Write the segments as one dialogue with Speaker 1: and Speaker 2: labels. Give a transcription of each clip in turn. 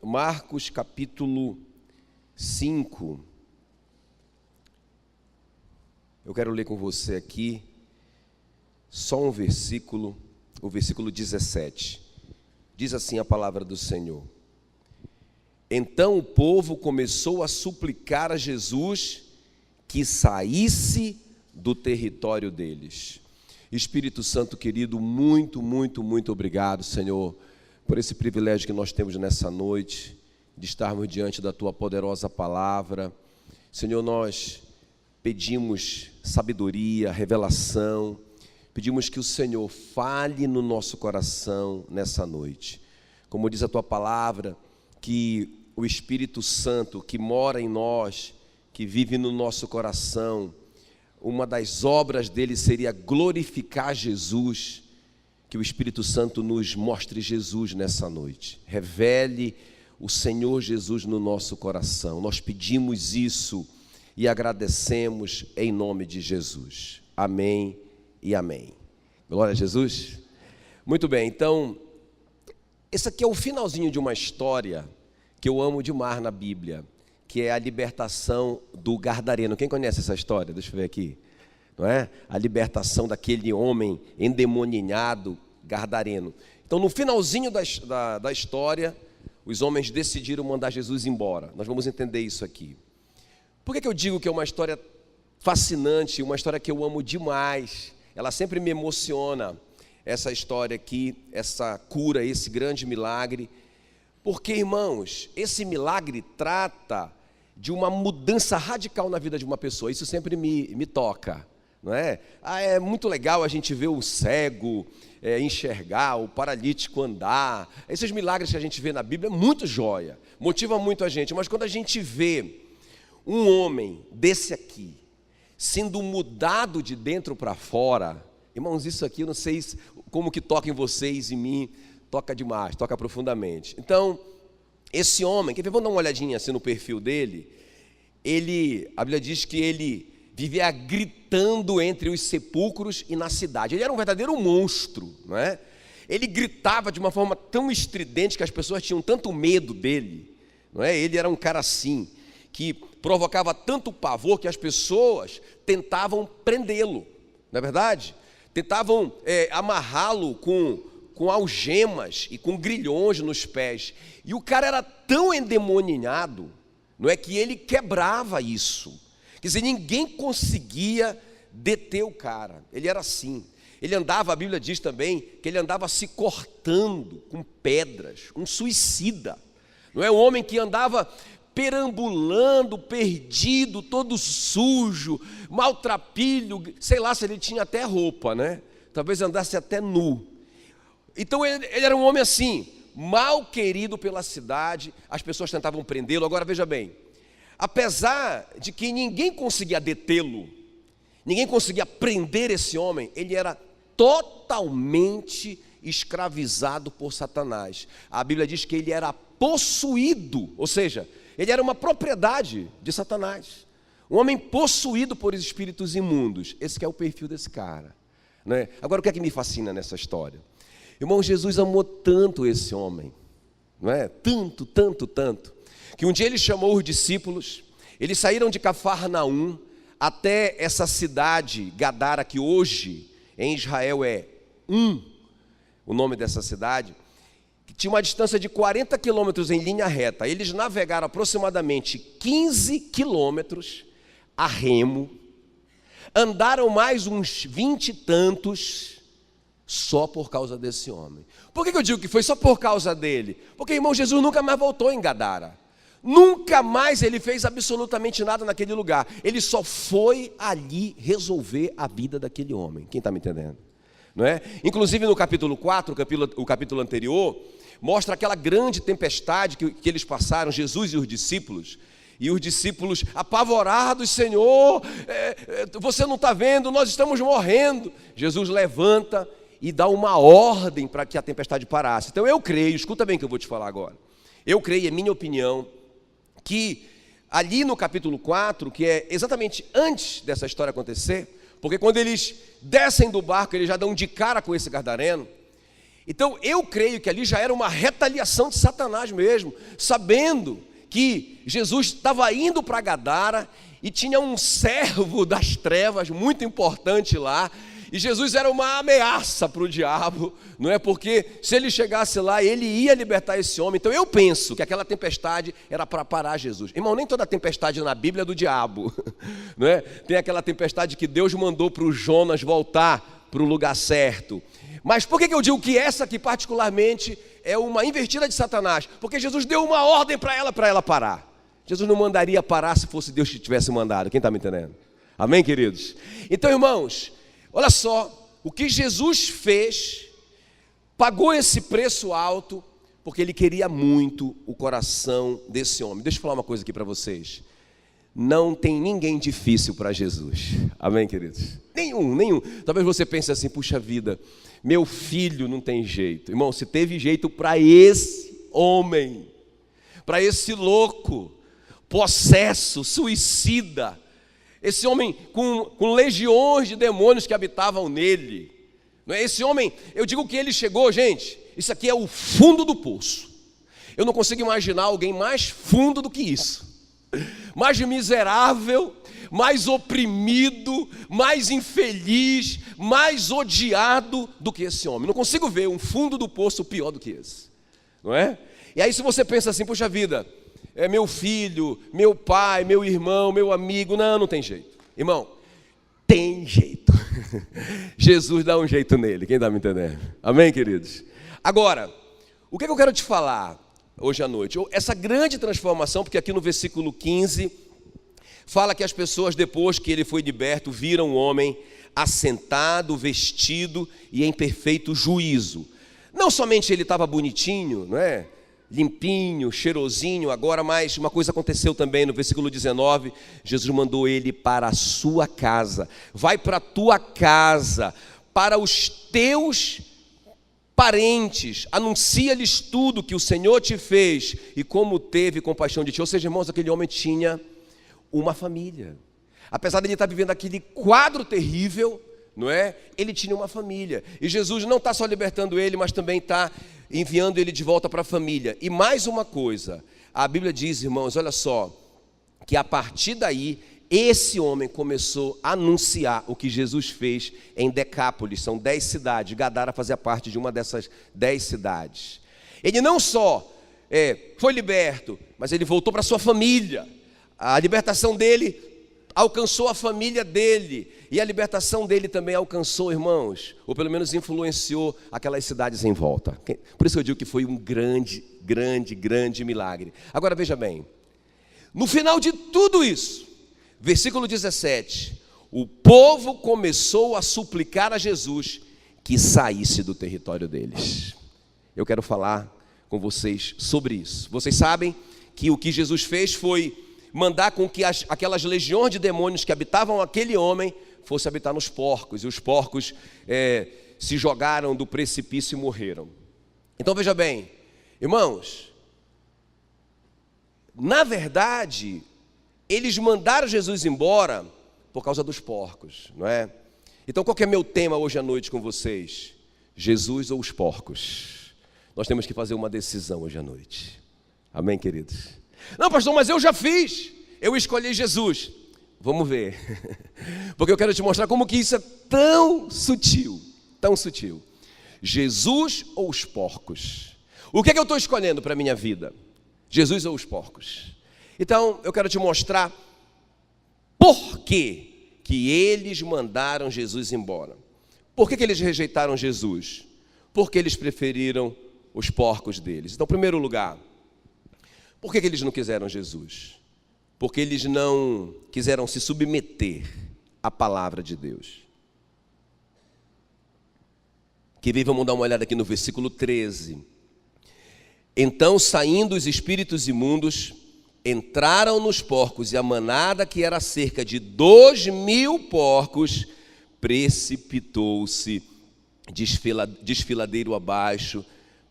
Speaker 1: Marcos capítulo 5. Eu quero ler com você aqui só um versículo, o versículo 17. Diz assim a palavra do Senhor: Então o povo começou a suplicar a Jesus que saísse do território deles. Espírito Santo querido, muito obrigado, Senhor, por esse privilégio que nós temos nessa noite, de estarmos diante da Tua poderosa palavra. Senhor, nós pedimos sabedoria, revelação, pedimos que o Senhor fale no nosso coração nessa noite. Como diz a Tua palavra, que o Espírito Santo que mora em nós, que vive no nosso coração, uma das obras dele seria glorificar Jesus. Que o Espírito Santo nos mostre Jesus nessa noite, revele o Senhor Jesus no nosso coração. Nós pedimos isso e agradecemos em nome de Jesus. Amém e amém. Glória a Jesus. Muito bem, então, esse aqui é o finalzinho de uma história que eu amo demais na Bíblia, que é a libertação do Gadareno. Quem conhece essa história? Deixa eu ver aqui. Não é? A libertação daquele homem endemoniado, Gadareno. Então, no finalzinho da história, os homens decidiram mandar Jesus embora. Nós vamos entender isso aqui. Por que eu digo que é uma história fascinante, uma história que eu amo demais? Ela sempre me emociona, essa história aqui, essa cura, esse grande milagre. Porque, irmãos, esse milagre trata de uma mudança radical na vida de uma pessoa. Isso sempre me toca. Não é? É muito legal a gente ver o cego enxergar, o paralítico andar. Esses milagres que a gente vê na Bíblia é muito joia, motiva muito a gente. Mas quando a gente vê um homem desse aqui sendo mudado de dentro para fora, irmãos, isso aqui eu não sei como que toca em vocês, em mim, toca demais, toca profundamente. Então, esse homem, quer ver, vamos dar uma olhadinha assim no perfil dele. A Bíblia diz que ele vivia gritando entre os sepulcros e na cidade. Ele era um verdadeiro monstro, não é? Ele gritava de uma forma tão estridente que as pessoas tinham tanto medo dele, não é? Ele era um cara assim, que provocava tanto pavor que as pessoas tentavam prendê-lo, não é verdade? Tentavam amarrá-lo com algemas e com grilhões nos pés. E o cara era tão endemoniado, não é, que ele quebrava isso. Quer dizer, ninguém conseguia deter o cara. Ele era assim. Ele andava, a Bíblia diz também, que ele andava se cortando com pedras, um suicida. Não é? Um homem que andava perambulando, perdido, todo sujo, maltrapilho, sei lá se ele tinha até roupa, né? Talvez andasse até nu. Então ele era um homem assim, mal querido pela cidade, as pessoas tentavam prendê-lo. Agora veja bem, apesar de que ninguém conseguia detê-lo, ninguém conseguia prender esse homem, ele era totalmente escravizado por Satanás. A Bíblia diz que ele era possuído, ou seja, ele era uma propriedade de Satanás. Um homem possuído por espíritos imundos. Esse que é o perfil desse cara, né? Agora, o que é que me fascina nessa história? Irmão, Jesus amou tanto esse homem, não é? Tanto, que um dia ele chamou os discípulos, eles saíram de Cafarnaum até essa cidade, Gadara, que hoje em Israel é o nome dessa cidade, que tinha uma distância de 40 quilômetros em linha reta. Eles navegaram aproximadamente 15 quilômetros a remo, andaram mais uns 20 e tantos, só por causa desse homem. Por que eu digo que foi só por causa dele? Porque, irmão, Jesus nunca mais voltou em Gadara. Nunca mais ele fez absolutamente nada naquele lugar. Ele só foi ali resolver a vida daquele homem. Quem está me entendendo? Não é? Inclusive no capítulo 4, o capítulo anterior, mostra aquela grande tempestade que eles passaram, Jesus e os discípulos. E os discípulos apavorados: Senhor, você não está vendo, nós estamos morrendo. Jesus levanta e dá uma ordem para que a tempestade parasse. Então eu creio, escuta bem o que eu vou te falar agora. Eu creio, é minha opinião, que ali no capítulo 4, que é exatamente antes dessa história acontecer, porque quando eles descem do barco, eles já dão de cara com esse Gadareno, Então eu creio que ali já era uma retaliação de Satanás mesmo, sabendo que Jesus estava indo para Gadara e tinha um servo das trevas muito importante lá, e Jesus era uma ameaça para o diabo, não é? Porque se ele chegasse lá, ele ia libertar esse homem. Então eu penso que aquela tempestade era para parar Jesus. Irmão, nem toda tempestade na Bíblia é do diabo, não é? Tem aquela tempestade que Deus mandou para o Jonas voltar para o lugar certo. Mas por que eu digo que essa aqui particularmente é uma invertida de Satanás? Porque Jesus deu uma ordem para ela parar. Jesus não mandaria parar se fosse Deus que tivesse mandado. Quem está me entendendo? Amém, queridos? Então, irmãos, olha só, o que Jesus fez, pagou esse preço alto, porque ele queria muito o coração desse homem. Deixa eu falar uma coisa aqui para vocês. Não tem ninguém difícil para Jesus. Amém, queridos? Nenhum. Talvez você pense assim, puxa vida, meu filho não tem jeito. Irmão, se teve jeito para esse homem, para esse louco, possesso, suicida, esse homem com legiões de demônios que habitavam nele, não é? Esse homem, eu digo que ele chegou, gente, isso aqui é o fundo do poço. Eu não consigo imaginar alguém mais fundo do que isso, mais miserável, mais oprimido, mais infeliz, mais odiado do que esse homem. Não consigo ver um fundo do poço pior do que esse, não é? E aí se você pensa assim, puxa vida, é meu filho, meu pai, meu irmão, meu amigo, não tem jeito. Irmão, tem jeito. Jesus dá um jeito nele, quem está me entendendo? Amém, queridos? Agora, o que eu quero te falar hoje à noite? Essa grande transformação, porque aqui no versículo 15, fala que as pessoas depois que ele foi liberto, viram o homem assentado, vestido e em perfeito juízo. Não somente ele estava bonitinho, não é? Limpinho, cheirosinho, agora, mas uma coisa aconteceu também no versículo 19, Jesus mandou ele para a sua casa. Vai para a tua casa, para os teus parentes, anuncia-lhes tudo que o Senhor te fez e como teve compaixão de ti. Ou seja, irmãos, aquele homem tinha uma família. Apesar de ele estar vivendo aquele quadro terrível, não é? Ele tinha uma família. E Jesus não está só libertando ele, mas também está enviando ele de volta para a família. E mais uma coisa, a Bíblia diz, irmãos, olha só, que a partir daí, esse homem começou a anunciar o que Jesus fez em Decápolis, são 10 cidades, Gadara fazia parte de uma dessas 10 cidades. Ele não só foi liberto, mas ele voltou para a sua família. A libertação dele alcançou a família dele, e a libertação dele também alcançou, irmãos, ou pelo menos influenciou aquelas cidades em volta. Por isso eu digo que foi um grande milagre. Agora veja bem, no final de tudo isso, versículo 17, o povo começou a suplicar a Jesus que saísse do território deles. Eu quero falar com vocês sobre isso. Vocês sabem que o que Jesus fez foi mandar com que aquelas legiões de demônios que habitavam aquele homem fosse habitar nos porcos, e os porcos se jogaram do precipício e morreram. Então veja bem, irmãos, na verdade, eles mandaram Jesus embora por causa dos porcos, não é? Então qual que é meu tema hoje à noite com vocês? Jesus ou os porcos? Nós temos que fazer uma decisão hoje à noite. Amém, queridos? Não, pastor, mas eu já fiz. Eu escolhi Jesus. Vamos ver. Porque eu quero te mostrar como que isso é tão sutil. Tão sutil. Jesus ou os porcos? O que é que eu estou escolhendo para a minha vida? Jesus ou os porcos? Então, eu quero te mostrar por que eles mandaram Jesus embora. Por que eles rejeitaram Jesus? Porque eles preferiram os porcos deles. Então, em primeiro lugar, por que eles não quiseram Jesus? Porque eles não quiseram se submeter à palavra de Deus. Que bem, vamos dar uma olhada aqui no versículo 13. Então, saindo os espíritos imundos, entraram nos porcos, e a manada, que era cerca de 2.000 porcos, precipitou-se desfiladeiro abaixo,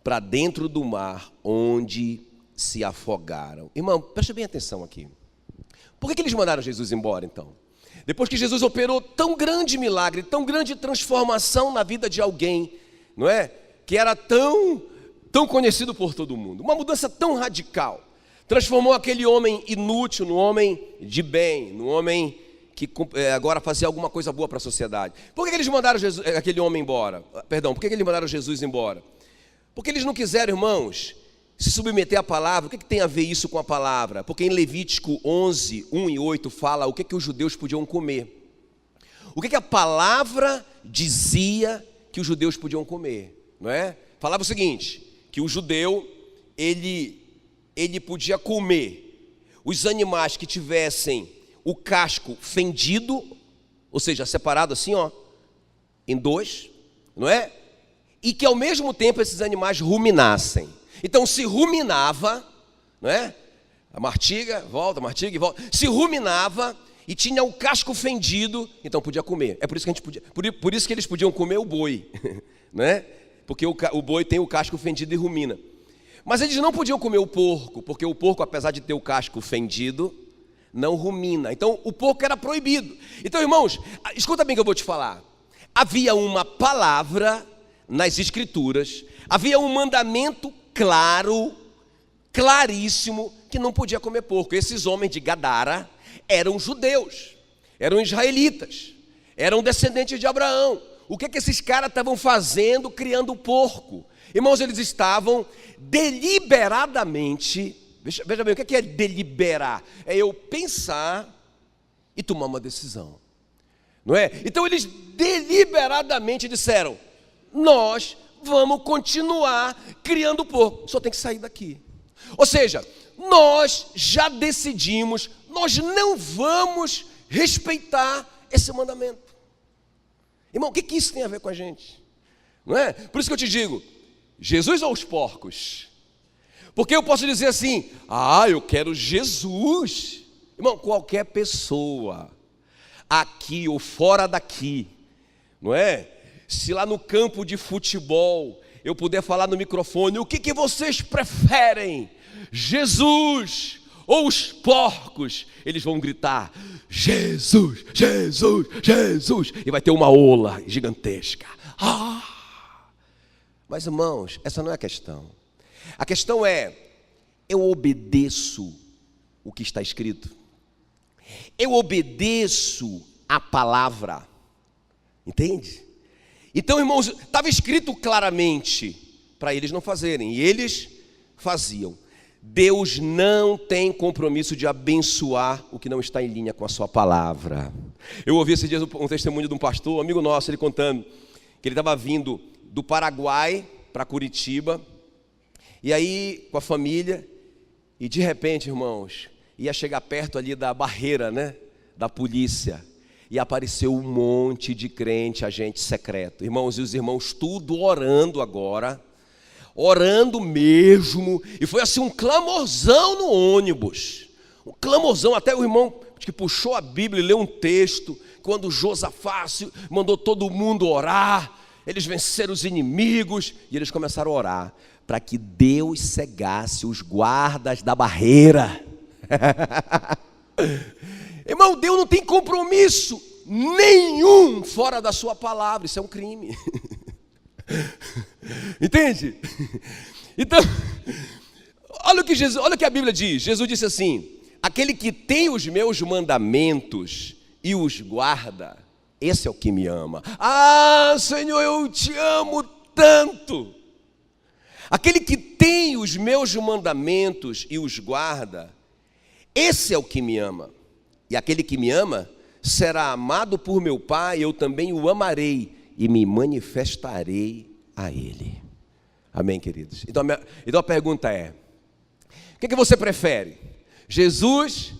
Speaker 1: para dentro do mar, onde se afogaram. Irmão, preste bem atenção aqui. Por que eles mandaram Jesus embora, então? Depois que Jesus operou tão grande milagre, tão grande transformação na vida de alguém, não é? que era tão conhecido por todo mundo. Uma mudança tão radical. Transformou aquele homem inútil no homem de bem, no homem que agora fazia alguma coisa boa para a sociedade. Por que eles mandaram aquele homem embora? Perdão, por que eles mandaram Jesus embora? Porque eles não quiseram, irmãos, se submeter à palavra. O que tem a ver isso com a palavra? Porque em Levítico 11, 1 e 8 fala o que os judeus podiam comer. O que a palavra dizia que os judeus podiam comer, não é? Falava o seguinte, que o judeu, ele podia comer os animais que tivessem o casco fendido, ou seja, separado assim, ó, em dois, não é? E que ao mesmo tempo esses animais ruminassem. Então se ruminava, não é? Martiga e volta. Se ruminava e tinha o casco fendido, então podia comer. É por isso que a gente podia, por isso que eles podiam comer o boi, não é? Porque o boi tem o casco fendido e rumina. Mas eles não podiam comer o porco, porque o porco, apesar de ter o casco fendido, não rumina. Então o porco era proibido. Então, irmãos, escuta bem o que eu vou te falar. Havia uma palavra nas Escrituras, havia um mandamento claro, claríssimo, que não podia comer porco. Esses homens de Gadara eram judeus, eram israelitas, eram descendentes de Abraão. O que esses caras estavam fazendo criando porco? Irmãos, eles estavam deliberadamente, veja bem, o que é deliberar? É eu pensar e tomar uma decisão, não é? Então eles deliberadamente disseram, nós vamos continuar criando porco, só tem que sair daqui. Ou seja, nós já decidimos, nós não vamos respeitar esse mandamento. Irmão, o que isso tem a ver com a gente? Não é? Por isso que eu te digo, Jesus ou os porcos? Porque eu posso dizer assim, eu quero Jesus. Irmão, qualquer pessoa, aqui ou fora daqui, não é? Se lá no campo de futebol eu puder falar no microfone, o que vocês preferem? Jesus ou os porcos? Eles vão gritar, Jesus, Jesus, Jesus, e vai ter uma ola gigantesca. Mas, irmãos, essa não é a questão. A questão é, eu obedeço o que está escrito. Eu obedeço a palavra. Entende? Então, irmãos, estava escrito claramente para eles não fazerem, e eles faziam. Deus não tem compromisso de abençoar o que não está em linha com a sua palavra. Eu ouvi esses dias um testemunho de um pastor, um amigo nosso, ele contando que ele estava vindo do Paraguai para Curitiba, e aí com a família, e de repente, irmãos, ia chegar perto ali da barreira, né, da polícia, e apareceu um monte de crente, agente secreto. Irmãos, e os irmãos tudo orando agora, orando mesmo, e foi assim um clamorzão no ônibus, um clamorzão, até o irmão que puxou a Bíblia e leu um texto, quando Josafá mandou todo mundo orar, eles venceram os inimigos, e eles começaram a orar, para que Deus cegasse os guardas da barreira. Irmão, Deus não tem compromisso nenhum fora da sua palavra, isso é um crime. Entende? Então, olha o que a Bíblia diz. Jesus disse assim, aquele que tem os meus mandamentos e os guarda, esse é o que me ama. Senhor, eu te amo tanto. Aquele que tem os meus mandamentos e os guarda, esse é o que me ama. E aquele que me ama será amado por meu Pai, eu também o amarei e me manifestarei a Ele. Amém, queridos? Então a pergunta é, o que você prefere? Jesus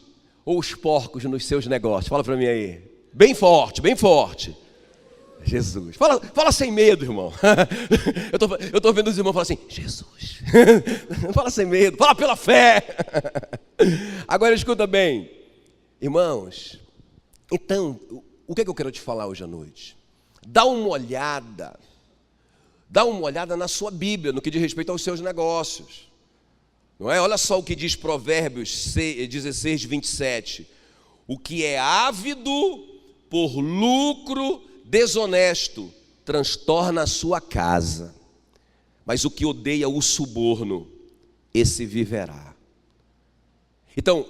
Speaker 1: ou os porcos nos seus negócios? Fala para mim aí, bem forte, bem forte. Jesus. Fala sem medo, irmão. Eu tô vendo os irmãos falar assim, Jesus. Fala sem medo, fala pela fé. Agora escuta bem, irmãos. Então, o que eu quero te falar hoje à noite? Dá uma olhada na sua Bíblia, no que diz respeito aos seus negócios. Não é? Olha só o que diz Provérbios 16, 27. O que é ávido por lucro desonesto transtorna a sua casa. mas o que odeia o suborno, esse viverá. Então,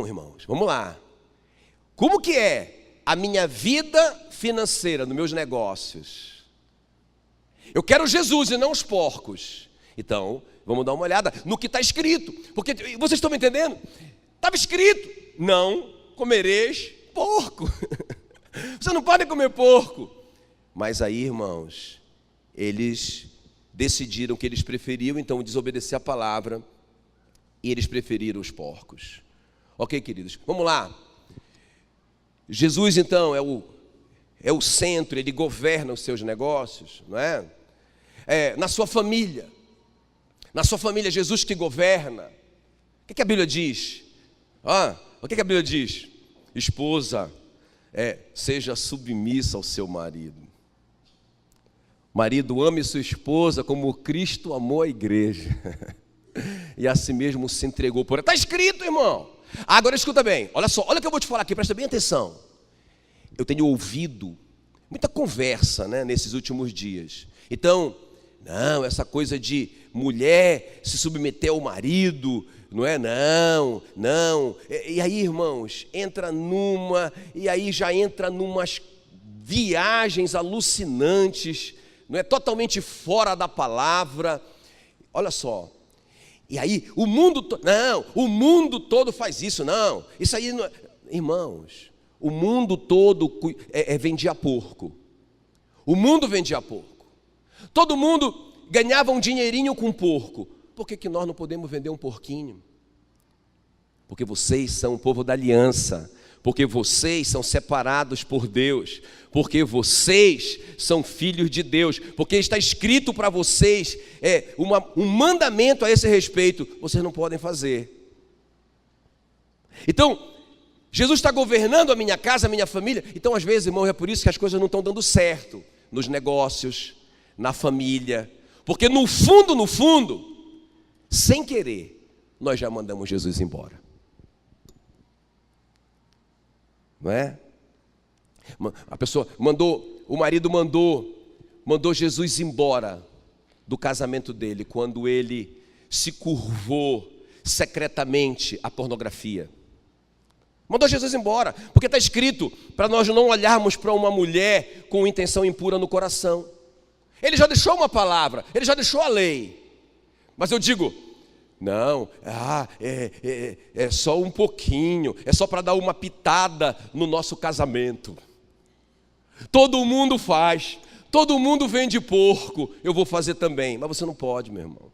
Speaker 1: irmãos, vamos lá. Como que é a minha vida financeira, nos meus negócios? Eu quero Jesus e não os porcos. Então, vamos dar uma olhada no que está escrito. Porque vocês estão me entendendo? Estava escrito, não comereis porco. Você não pode comer porco. Mas aí, irmãos, eles decidiram que eles preferiam então desobedecer a palavra, e eles preferiram os porcos. Ok, queridos? Vamos lá. Jesus então é o centro, ele governa os seus negócios, não é? Na sua família, Jesus que governa. O que a Bíblia diz? O que a Bíblia diz? Esposa, seja submissa ao seu marido. Marido, ame sua esposa como Cristo amou a igreja e a si mesmo se entregou por ela. Está escrito, irmão. Agora escuta bem, olha só, olha o que eu vou te falar aqui, presta bem atenção. Eu tenho ouvido muita conversa, né, nesses últimos dias. Então, não, essa coisa de mulher se submeter ao marido, não é? Não. E aí, irmãos, já entra numas viagens alucinantes, não é? Totalmente fora da palavra. Olha só. E aí, o mundo todo faz isso, não. Isso aí, não é. Irmãos, o mundo todo vendia porco. O mundo vendia porco. Todo mundo ganhava um dinheirinho com porco. Por que nós não podemos vender um porquinho? Porque vocês são o povo da aliança. Porque vocês são separados por Deus. Porque vocês são filhos de Deus. Porque está escrito para vocês um mandamento a esse respeito. Vocês não podem fazer. Então, Jesus está governando a minha casa, a minha família. Então, às vezes, irmão, é por isso que as coisas não estão dando certo. Nos negócios, na família. Porque no fundo, sem querer, nós já mandamos Jesus embora. Não é? O marido mandou Jesus embora do casamento dele, quando ele se curvou secretamente à pornografia. Mandou Jesus embora, porque está escrito para nós não olharmos para uma mulher com intenção impura no coração. Ele já deixou uma palavra, ele já deixou a lei. Mas eu digo, não, é só um pouquinho, é só para dar uma pitada no nosso casamento. Todo mundo faz, todo mundo vende porco, eu vou fazer também. Mas você não pode, meu irmão.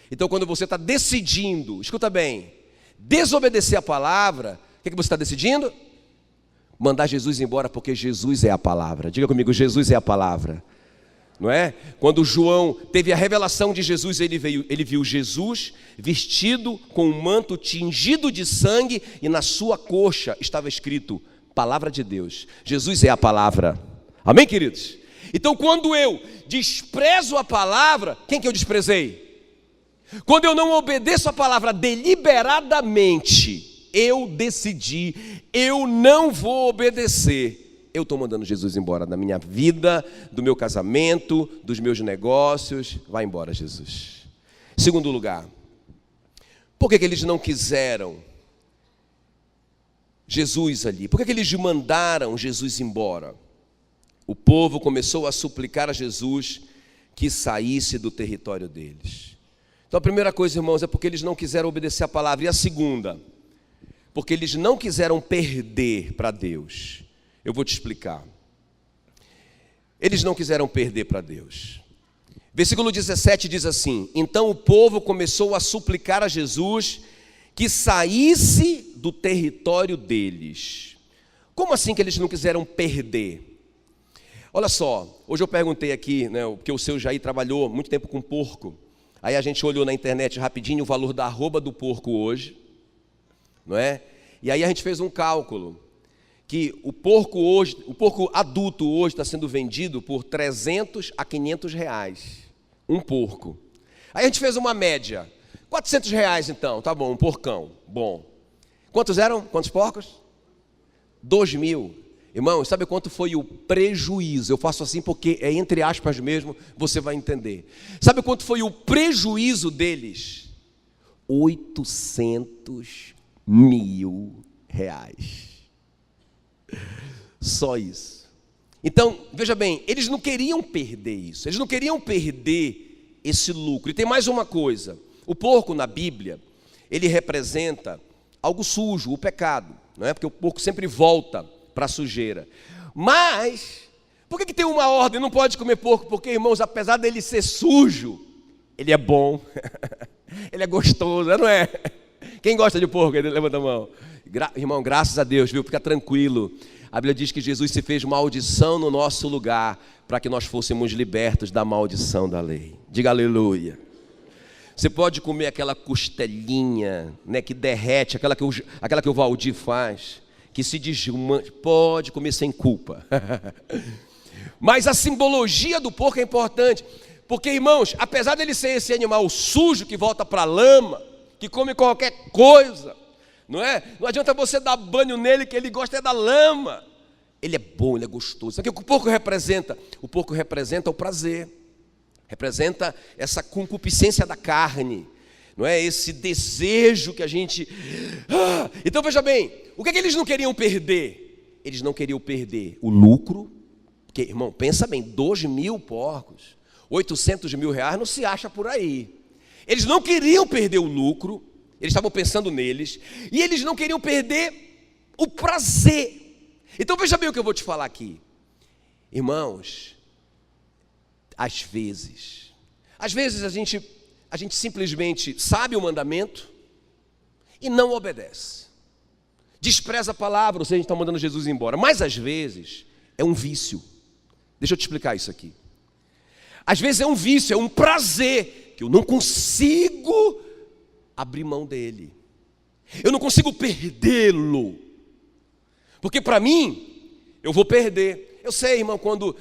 Speaker 1: Então, quando você está decidindo, escuta bem, desobedecer a palavra, o que você está decidindo? Mandar Jesus embora, porque Jesus é a palavra. Diga comigo, Jesus é a palavra. Não é? Quando João teve a revelação de Jesus, ele viu Jesus vestido com um manto tingido de sangue, e na sua coxa estava escrito, palavra de Deus. Jesus é a palavra. Amém, queridos? Então, quando eu desprezo a palavra, quem que eu desprezei? Quando eu não obedeço a palavra deliberadamente, eu decidi, eu não vou obedecer. Eu estou mandando Jesus embora da minha vida, do meu casamento, dos meus negócios. Vai embora, Jesus. Segundo lugar, por que eles não quiseram Jesus ali? Por que eles mandaram Jesus embora? O povo começou a suplicar a Jesus que saísse do território deles. Então a primeira coisa, irmãos, é porque eles não quiseram obedecer a palavra. E a segunda, porque eles não quiseram perder para Deus. Eu vou te explicar. Eles não quiseram perder para Deus. Versículo 17 diz assim: então o povo começou a suplicar a Jesus que saísse do território deles. Como assim que eles não quiseram perder? Olha só, hoje eu perguntei aqui, né, porque o seu Jair trabalhou muito tempo com porco. Aí a gente olhou na internet rapidinho o valor da arroba do porco hoje, não é? E aí a gente fez um cálculo, que o porco adulto hoje está sendo vendido por 300 a 500 reais, um porco. Aí a gente fez uma média, 400 reais então, tá bom, um porcão, bom. Quantos eram? Quantos porcos? 2.000. Irmão, sabe quanto foi o prejuízo? Eu faço assim porque é entre aspas mesmo, você vai entender. Sabe quanto foi o prejuízo deles? 800 mil reais. Só isso. Então, veja bem, eles não queriam perder isso. Eles não queriam perder esse lucro. E tem mais uma coisa. O porco na Bíblia, ele representa algo sujo, o pecado. Não é? Porque o porco sempre volta para a sujeira. Mas, por que tem uma ordem? Não pode comer porco, porque, irmãos, apesar dele ser sujo, ele é bom, ele é gostoso, não é? Quem gosta de porco? Levanta a mão. Irmão, graças a Deus, viu? Fica tranquilo. A Bíblia diz que Jesus se fez maldição no nosso lugar, para que nós fôssemos libertos da maldição da lei. Diga aleluia. Você pode comer aquela costelinha, né, que derrete, aquela que o Valdir faz, que se desmancha, pode comer sem culpa. Mas a simbologia do porco é importante, porque, irmãos, apesar dele ser esse animal sujo que volta para a lama, que come qualquer coisa, não é? Não adianta você dar banho nele, que ele gosta é da lama. Ele é bom, ele é gostoso. Sabe o que o porco representa? O porco representa o prazer, representa essa concupiscência da carne, não é? Esse desejo que a gente... Então veja bem, o que é que eles não queriam perder? Eles não queriam perder o lucro, porque, irmão, pensa bem, 2.000 porcos, 800 mil reais não se acha por aí. Eles não queriam perder o lucro, eles estavam pensando neles, e eles não queriam perder o prazer. Então veja bem o que eu vou te falar aqui. Irmãos, às vezes a gente simplesmente sabe o mandamento e não obedece. Despreza a palavra, ou seja, a gente está mandando Jesus embora. Mas às vezes é um vício. Deixa eu te explicar isso aqui. Às vezes é um vício, é um prazer que eu não consigo abrir mão dele. Eu não consigo perdê-lo. Porque para mim, eu vou perder. Eu sei, irmão, quando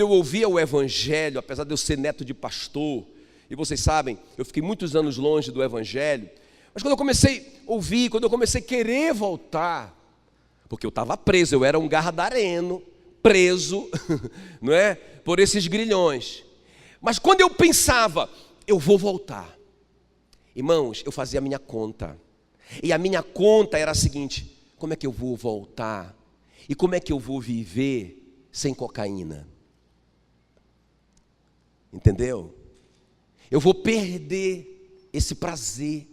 Speaker 1: eu ouvia o Evangelho, apesar de eu ser neto de pastor, e vocês sabem, eu fiquei muitos anos longe do Evangelho, mas quando eu comecei a ouvir, quando eu comecei a querer voltar, porque eu estava preso, eu era um gardareno, preso, não é? Por esses grilhões. Mas quando eu pensava, eu vou voltar, irmãos, eu fazia a minha conta, e a minha conta era a seguinte: como é que eu vou voltar? E como é que eu vou viver sem cocaína? Entendeu? Eu vou perder esse prazer.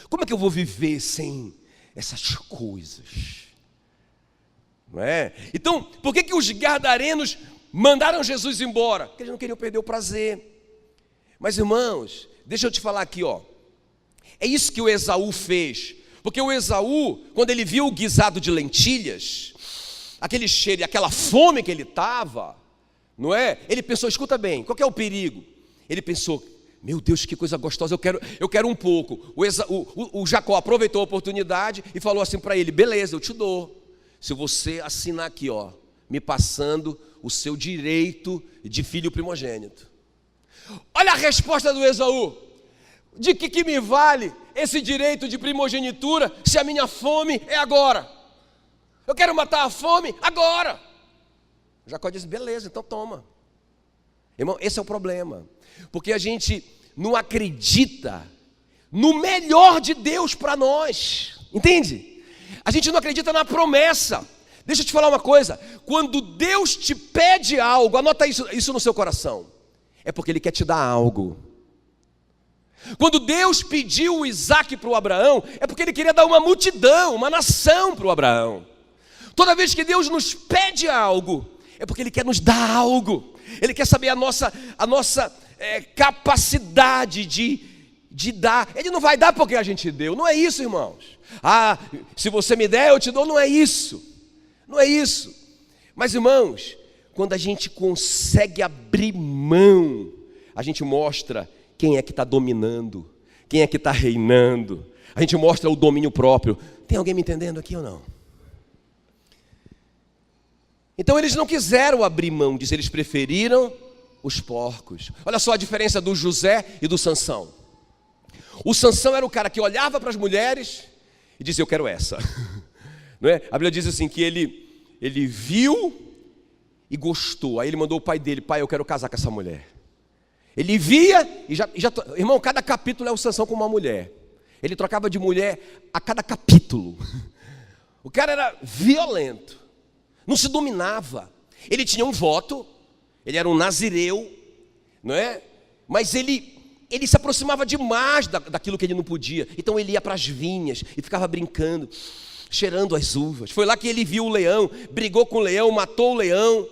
Speaker 1: Como é que eu vou viver sem essas coisas? Não é? Então, por que os gadarenos mandaram Jesus embora? Porque eles não queriam perder o prazer. Mas, irmãos, deixa eu te falar aqui, ó. É isso que o Esaú fez. Porque o Esaú, quando ele viu o guisado de lentilhas, aquele cheiro e aquela fome que ele estava, não é? Ele pensou, escuta bem, qual que é o perigo? Ele pensou, meu Deus, que coisa gostosa, eu quero um pouco. O Jacó aproveitou a oportunidade e falou assim para ele, beleza, eu te dou, se você assinar aqui, ó, me passando o seu direito de filho primogênito. Olha a resposta do Esaú: de que me vale esse direito de primogenitura se a minha fome é agora? Eu quero matar a fome agora. Jacó disse, beleza, então toma. Irmão, esse é o problema, porque a gente não acredita no melhor de Deus para nós, entende? A gente não acredita na promessa. Deixa eu te falar uma coisa, quando Deus te pede algo, anota isso no seu coração, é porque Ele quer te dar algo. Quando Deus pediu o Isaac para o Abraão, é porque Ele queria dar uma multidão, uma nação para o Abraão. Toda vez que Deus nos pede algo, é porque Ele quer nos dar algo. Ele quer saber a nossa capacidade de dar. Ele não vai dar porque a gente deu, não é isso, irmãos. Se você me der, eu te dou, não é isso. Não é isso. Mas, irmãos, quando a gente consegue abrir mão, a gente mostra quem é que está dominando, quem é que está reinando. A gente mostra o domínio próprio. Tem alguém me entendendo aqui ou não? Então eles não quiseram abrir mão disso, eles preferiram os porcos. Olha só a diferença do José e do Sansão. O Sansão era o cara que olhava para as mulheres e dizia, eu quero essa. Não é? A Bíblia diz assim que ele ele viu e gostou. Aí ele mandou o pai dele: pai, eu quero casar com essa mulher. Ele via e já irmão, cada capítulo é o Sansão com uma mulher. Ele trocava de mulher a cada capítulo. O cara era violento, não se dominava. Ele tinha um voto, ele era um nazireu, não é? Mas ele se aproximava demais daquilo que ele não podia. Então ele ia para as vinhas e ficava brincando, cheirando as uvas. Foi lá que ele viu o leão, brigou com o leão, matou o leão.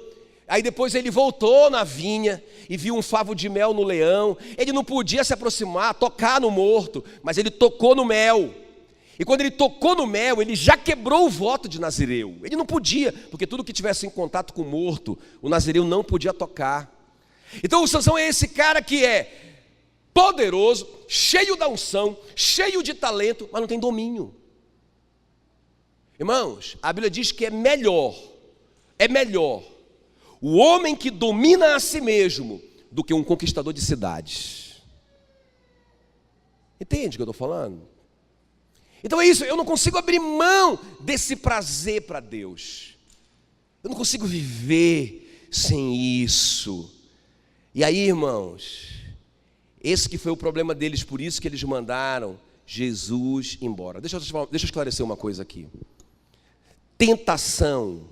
Speaker 1: Aí depois ele voltou na vinha e viu um favo de mel no leão. Ele não podia se aproximar, tocar no morto, mas ele tocou no mel. E quando ele tocou no mel, ele já quebrou o voto de nazireu. Ele não podia, porque tudo que tivesse em contato com o morto, o nazireu não podia tocar. Então o Sansão é esse cara que é poderoso, cheio da unção, cheio de talento, mas não tem domínio. Irmãos, a Bíblia diz que é melhor o homem que domina a si mesmo do que um conquistador de cidades. Entende o que eu estou falando? Então é isso, eu não consigo abrir mão desse prazer para Deus. Eu não consigo viver sem isso. E aí, irmãos, esse que foi o problema deles, por isso que eles mandaram Jesus embora. Deixa eu esclarecer uma coisa aqui. Tentação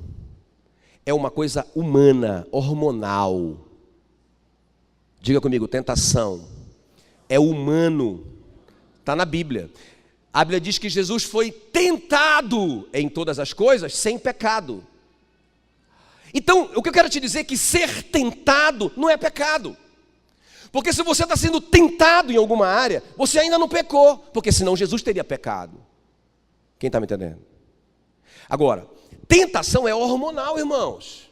Speaker 1: é uma coisa humana, hormonal. Diga comigo, tentação é humano. Está na Bíblia. A Bíblia diz que Jesus foi tentado em todas as coisas sem pecado. Então, o que eu quero te dizer é que ser tentado não é pecado. Porque se você está sendo tentado em alguma área, você ainda não pecou, porque senão Jesus teria pecado. Quem está me entendendo? Agora, tentação é hormonal, irmãos.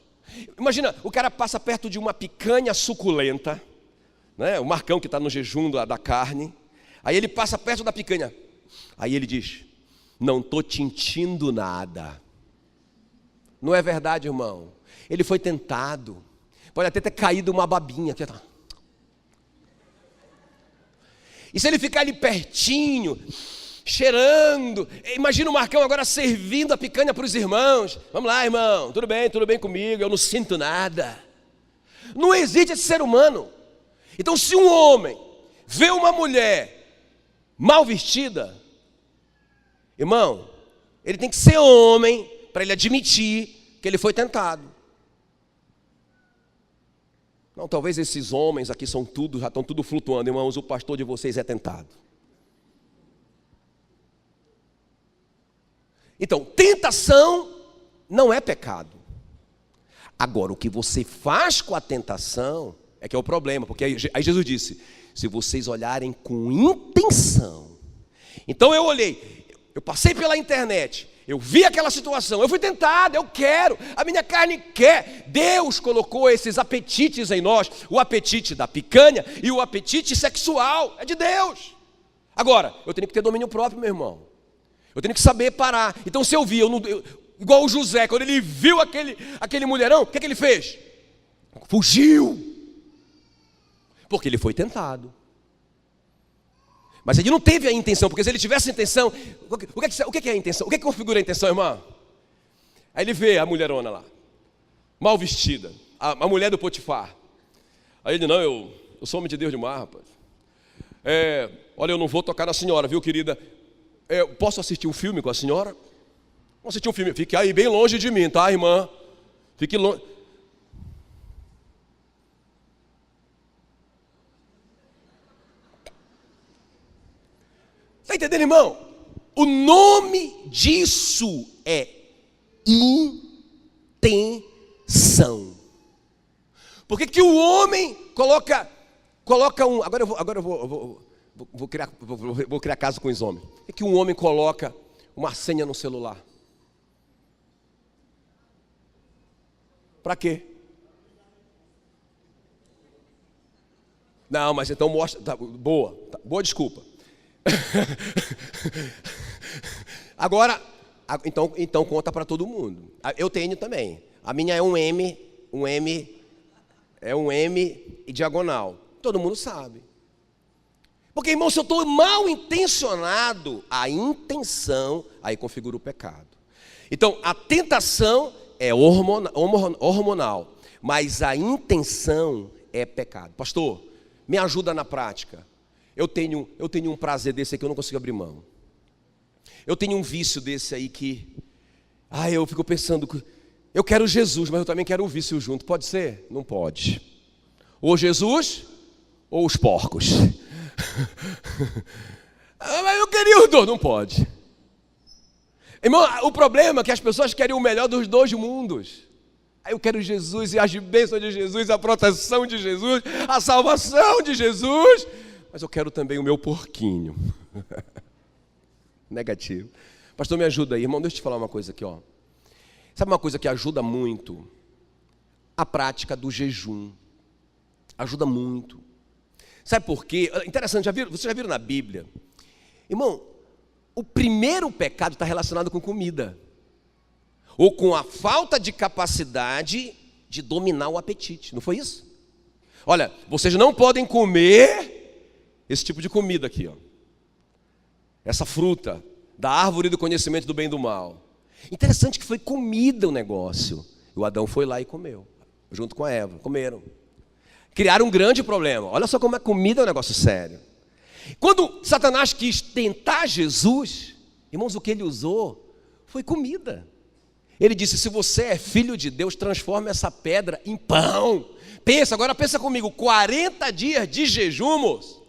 Speaker 1: Imagina, o cara passa perto de uma picanha suculenta, né? O Marcão que está no jejum da carne. Aí ele passa perto da picanha. Aí ele diz: não estou sentindo nada. Não é verdade, irmão? Ele foi tentado. Pode até ter caído uma babinha aqui. E se ele ficar ali pertinho, cheirando, imagina o Marcão agora servindo a picanha para os irmãos. Vamos lá, irmão, tudo bem comigo, eu não sinto nada. Não existe esse ser humano. Então, se um homem vê uma mulher mal vestida, irmão, ele tem que ser homem para ele admitir que ele foi tentado. Não, talvez esses homens aqui já estão tudo flutuando, irmãos, o pastor de vocês é tentado. Então, tentação não é pecado. Agora, o que você faz com a tentação é que é o problema, porque aí Jesus disse: se vocês olharem com intenção. Então eu olhei, eu passei pela internet, eu vi aquela situação, eu fui tentado, eu quero, a minha carne quer. Deus colocou esses apetites em nós, o apetite da picanha e o apetite sexual, é de Deus. Agora, eu tenho que ter domínio próprio, meu irmão. Eu tenho que saber parar. Então se eu vi, igual o José, quando ele viu aquele mulherão, o que ele fez? Fugiu. Porque ele foi tentado. Mas ele não teve a intenção, porque se ele tivesse a intenção, o que é a intenção? O que configura a intenção, irmão? Aí ele vê a mulherona lá, mal vestida, a mulher do Potifar. Aí ele: não, eu sou homem de Deus demais, rapaz. Olha, eu não vou tocar na senhora, viu, querida? Posso assistir um filme com a senhora? Vamos assistir um filme. Fique aí bem longe de mim, tá, irmã? Fique longe. Está entendendo, irmão? O nome disso é intenção. Porque que o homem coloca um... Agora eu vou criar caso com os homens. Por que um homem coloca uma senha no celular? Para quê? Não, mas então mostra... Tá, boa desculpa. Agora, então conta para todo mundo. Eu tenho também. A minha é um M e diagonal. Todo mundo sabe. Porque, irmão, se eu estou mal intencionado, a intenção aí configura o pecado. Então, a tentação é hormonal, mas a intenção é pecado. Pastor, me ajuda na prática. Eu tenho um prazer desse aí que eu não consigo abrir mão. Eu tenho um vício desse aí que... eu fico pensando... Eu quero Jesus, mas eu também quero um vício junto. Pode ser? Não pode. Ou Jesus, ou os porcos. Mas eu queria os dois. Não pode. Irmão, o problema é que as pessoas querem o melhor dos dois mundos. Eu quero Jesus e as bênçãos de Jesus, a proteção de Jesus, a salvação de Jesus, mas eu quero também o meu porquinho. Negativo. Pastor, me ajuda aí. Irmão, deixa eu te falar uma coisa aqui, ó. Sabe uma coisa que ajuda muito? A prática do jejum. Ajuda muito. Sabe por quê? Interessante, vocês já viram na Bíblia? Irmão, o primeiro pecado está relacionado com comida. Ou com a falta de capacidade de dominar o apetite. Não foi isso? Olha, vocês não podem comer esse tipo de comida aqui, ó. Essa fruta da árvore do conhecimento do bem e do mal. Interessante que foi comida o negócio. E o Adão foi lá e comeu, junto com a Eva, comeram. Criaram um grande problema. Olha só como a comida é um negócio sério. Quando Satanás quis tentar Jesus, irmãos, o que ele usou foi comida. Ele disse, se você é filho de Deus, transforma essa pedra em pão. Agora pensa comigo, 40 dias de jejum, moço,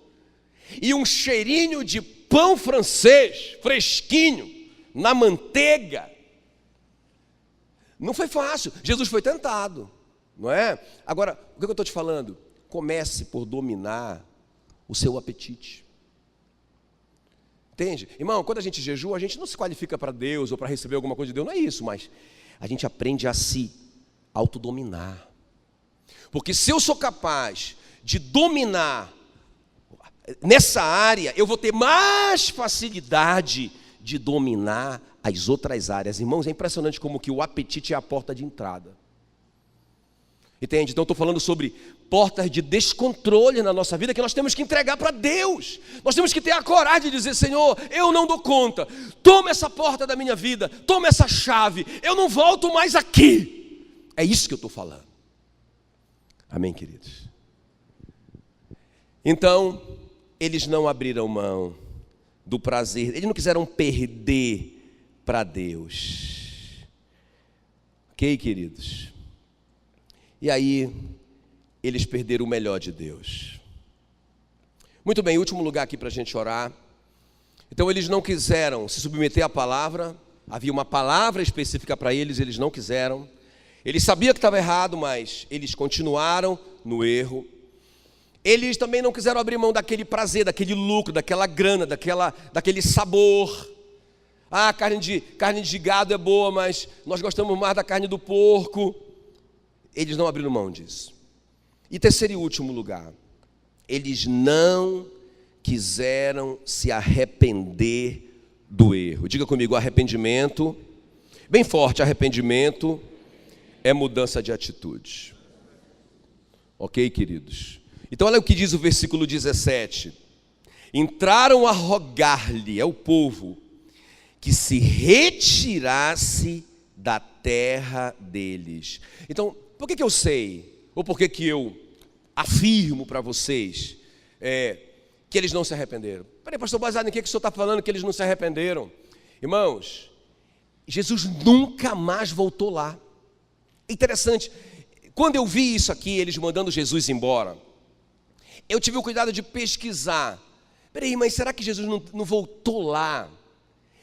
Speaker 1: e um cheirinho de pão francês, fresquinho, na manteiga. Não foi fácil, Jesus foi tentado, não é? Agora, o que eu estou te falando? Comece por dominar o seu apetite. Entende? Irmão, quando a gente jejua, a gente não se qualifica para Deus ou para receber alguma coisa de Deus, não é isso, mas a gente aprende a se autodominar. Porque se eu sou capaz de dominar nessa área, eu vou ter mais facilidade de dominar as outras áreas. Irmãos, é impressionante como que o apetite é a porta de entrada. Entende? Então eu estou falando sobre portas de descontrole na nossa vida que nós temos que entregar para Deus. Nós temos que ter a coragem de dizer, Senhor, eu não dou conta. Toma essa porta da minha vida, toma essa chave. Eu não volto mais aqui. É isso que eu estou falando. Amém, queridos? Então, eles não abriram mão do prazer. Eles não quiseram perder para Deus. Ok, queridos? E aí, eles perderam o melhor de Deus. Muito bem, último lugar aqui para a gente orar. Então, eles não quiseram se submeter à palavra. Havia uma palavra específica para eles, eles não quiseram. Eles sabiam que estava errado, mas eles continuaram no erro. Eles também não quiseram abrir mão daquele prazer, daquele lucro, daquela grana, daquele sabor. Carne de gado é boa, mas nós gostamos mais da carne do porco. Eles não abriram mão disso. E terceiro e último lugar, eles não quiseram se arrepender do erro. Diga comigo, arrependimento, bem forte, arrependimento é mudança de atitude. Ok, queridos? Então olha o que diz o versículo 17. Entraram a rogar-lhe, é o povo, que se retirasse da terra deles. Então, por que eu sei, ou por que eu afirmo para vocês que eles não se arrependeram? Peraí, pastor, baseado em que o senhor está falando que eles não se arrependeram? Irmãos, Jesus nunca mais voltou lá. Interessante, quando eu vi isso aqui, eles mandando Jesus embora, eu tive o cuidado de pesquisar. Peraí, mas será que Jesus não voltou lá?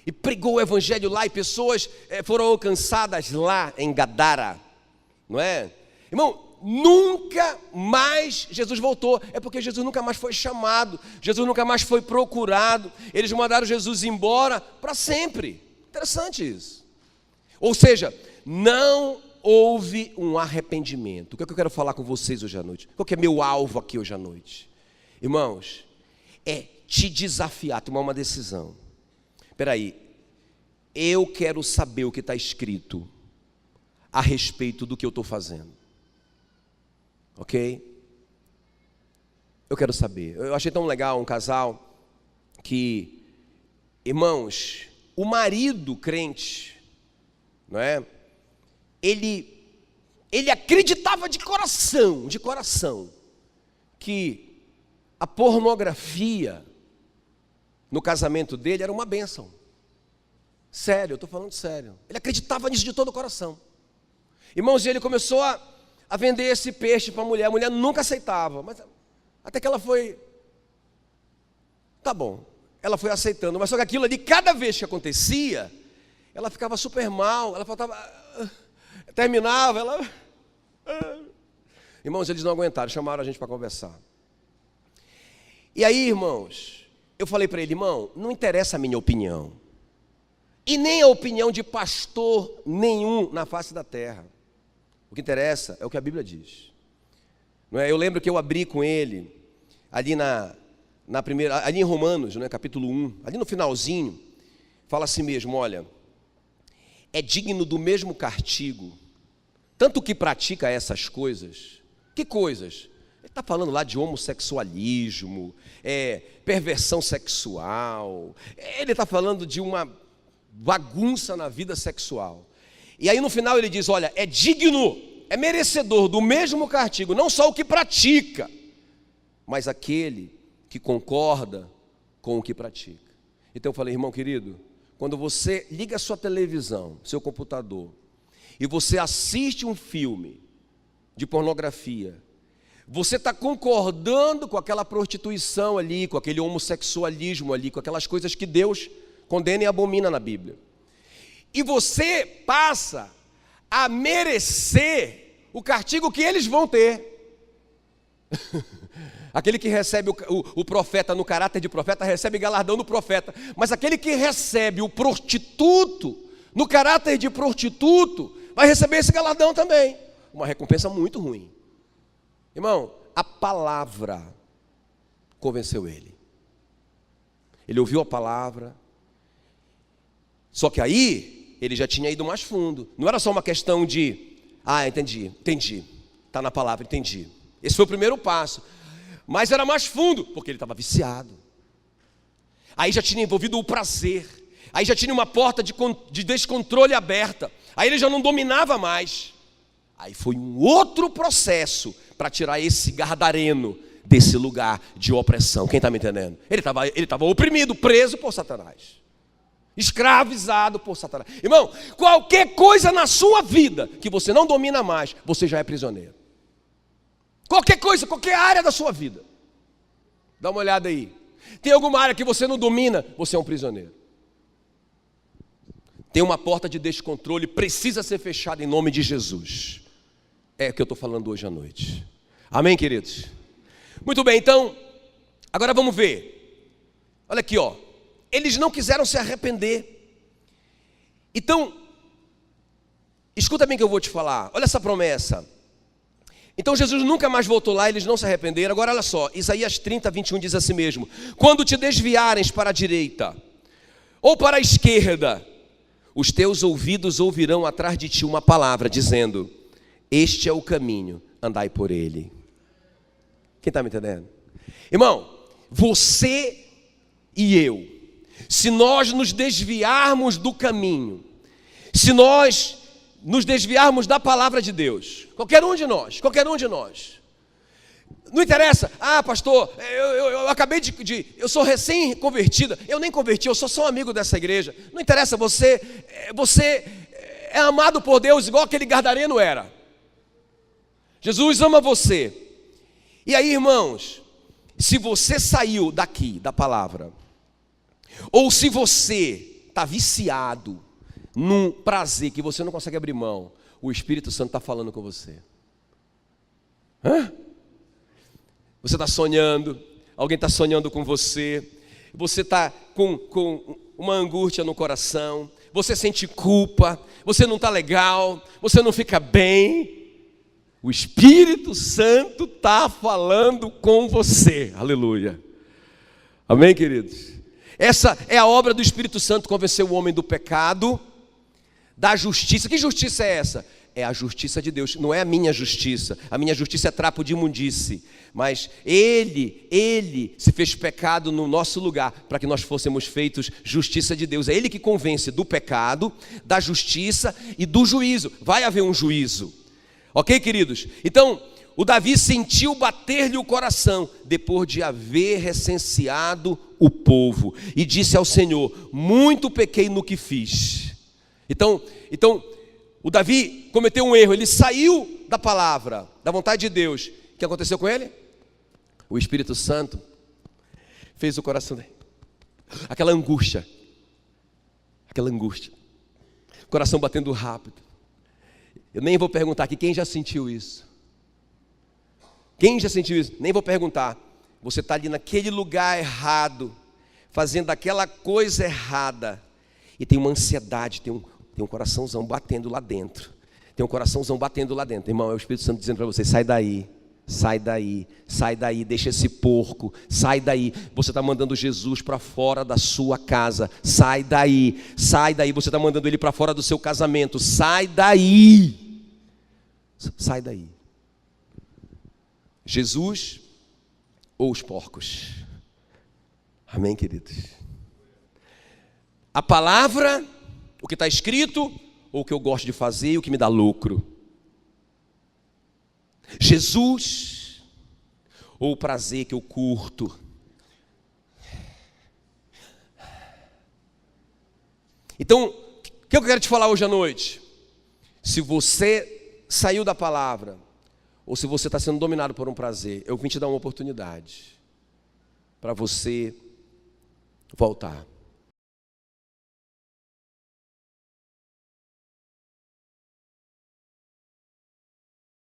Speaker 1: E pregou o evangelho lá e pessoas foram alcançadas lá em Gadara, não é? Irmão, nunca mais Jesus voltou. É porque Jesus nunca mais foi chamado, Jesus nunca mais foi procurado. Eles mandaram Jesus embora para sempre. Interessante isso. Ou seja, não houve um arrependimento. O que é que eu quero falar com vocês hoje à noite? Qual que é meu alvo aqui hoje à noite? Irmãos, é te desafiar a tomar uma decisão. Espera aí, eu quero saber o que está escrito a respeito do que eu estou fazendo. Ok? Eu quero saber. Eu achei tão legal um casal que, irmãos, o marido crente, não é? ele acreditava de coração, que a pornografia no casamento dele era uma bênção. Sério, eu estou falando sério. Ele acreditava nisso de todo o coração. Irmãos, ele começou a vender esse peixe para a mulher nunca aceitava, mas até que ela foi, tá bom, ela foi aceitando, mas só que aquilo ali, cada vez que acontecia, ela ficava super mal, ela faltava, terminava, ela... Irmãos, eles não aguentaram, chamaram a gente para conversar. E aí, irmãos, eu falei para ele, irmão, não interessa a minha opinião, e nem a opinião de pastor nenhum na face da terra. O que interessa é o que a Bíblia diz. Não é? Eu lembro que eu abri com ele, ali na primeira, ali em Romanos, né, capítulo 1, ali no finalzinho, fala assim mesmo, olha, é digno do mesmo castigo, tanto que pratica essas coisas. Que coisas? Ele está falando lá de homossexualismo, perversão sexual, ele está falando de uma bagunça na vida sexual. E aí no final ele diz, olha, é digno, é merecedor do mesmo castigo, não só o que pratica, mas aquele que concorda com o que pratica. Então eu falei, irmão querido, quando você liga a sua televisão, seu computador, e você assiste um filme de pornografia, você está concordando com aquela prostituição ali, com aquele homossexualismo ali, com aquelas coisas que Deus condena e abomina na Bíblia. E você passa a merecer o castigo que eles vão ter. Aquele que recebe o profeta no caráter de profeta, recebe galardão do profeta. Mas aquele que recebe o prostituto no caráter de prostituto, vai receber esse galardão também. Uma recompensa muito ruim. Irmão, a palavra convenceu ele. Ele ouviu a palavra. Só que aí, ele já tinha ido mais fundo. Não era só uma questão de, entendi, está na palavra, entendi. Esse foi o primeiro passo. Mas era mais fundo, porque ele estava viciado. Aí já tinha envolvido o prazer. Aí já tinha uma porta de descontrole aberta. Aí ele já não dominava mais. Aí foi um outro processo para tirar esse gadareno desse lugar de opressão. Quem está me entendendo? Ele estava oprimido, preso por Satanás. Escravizado por Satanás. Irmão, qualquer coisa na sua vida que você não domina mais, você já é prisioneiro. Qualquer coisa, qualquer área da sua vida. Dá uma olhada aí. Tem alguma área que você não domina, você é um prisioneiro. Tem uma porta de descontrole, precisa ser fechada em nome de Jesus. É o que eu estou falando hoje à noite. Amém, queridos? Muito bem, então, agora vamos ver. Olha aqui, ó. Eles não quiseram se arrepender. Então, escuta bem o que eu vou te falar. Olha essa promessa. Então Jesus nunca mais voltou lá, eles não se arrependeram. Agora olha só, Isaías 30, 21 diz assim mesmo: quando te desviares para a direita ou para a esquerda, os teus ouvidos ouvirão atrás de ti uma palavra dizendo: este é o caminho, andai por ele. Quem está me entendendo? Irmão, você e eu, se nós nos desviarmos do caminho, se nós nos desviarmos da palavra de Deus, qualquer um de nós, não interessa, pastor, eu acabei eu sou recém-convertida, eu nem converti, eu sou só um amigo dessa igreja, não interessa, você é amado por Deus igual aquele gadareno era. Jesus ama você. E aí, irmãos, se você saiu daqui da palavra, ou se você está viciado num prazer que você não consegue abrir mão, o Espírito Santo está falando com você. Você está sonhando, alguém está sonhando com você, você está com uma angústia no coração, você sente culpa, você não está legal, você não fica bem. O Espírito Santo está falando com você. Aleluia. Amém, queridos? Essa é a obra do Espírito Santo, convencer o homem do pecado, da justiça. Que justiça é essa? é a justiça de Deus, não é a minha justiça é trapo de imundície, mas Ele se fez pecado no nosso lugar, para que nós fôssemos feitos justiça de Deus. É Ele que convence do pecado, da justiça e do juízo. Vai haver um juízo, ok, queridos? Então, o Davi sentiu bater-lhe o coração, depois de haver recenseado o povo, e disse ao Senhor: muito pequei no que fiz. Então, o Davi cometeu um erro, ele saiu da palavra, da vontade de Deus. O que aconteceu com ele? O Espírito Santo fez o coração dele, aquela angústia, o coração batendo rápido. Eu nem vou perguntar aqui quem já sentiu isso. Quem já sentiu isso? Nem vou perguntar. Você está ali naquele lugar errado, fazendo aquela coisa errada, e tem uma ansiedade, tem um coraçãozão batendo lá dentro. Irmão, é o Espírito Santo dizendo para você: sai daí, deixa esse porco, sai daí. Você está mandando Jesus para fora da sua casa, sai daí. Você está mandando ele para fora do seu casamento, sai daí. Jesus ou os porcos? Amém, queridos? A palavra, o que está escrito, ou o que eu gosto de fazer e o que me dá lucro? Jesus ou o prazer que eu curto? Então, o que eu quero te falar hoje à noite? Se você saiu da palavra, ou se você está sendo dominado por um prazer, eu vim te dar uma oportunidade para você voltar.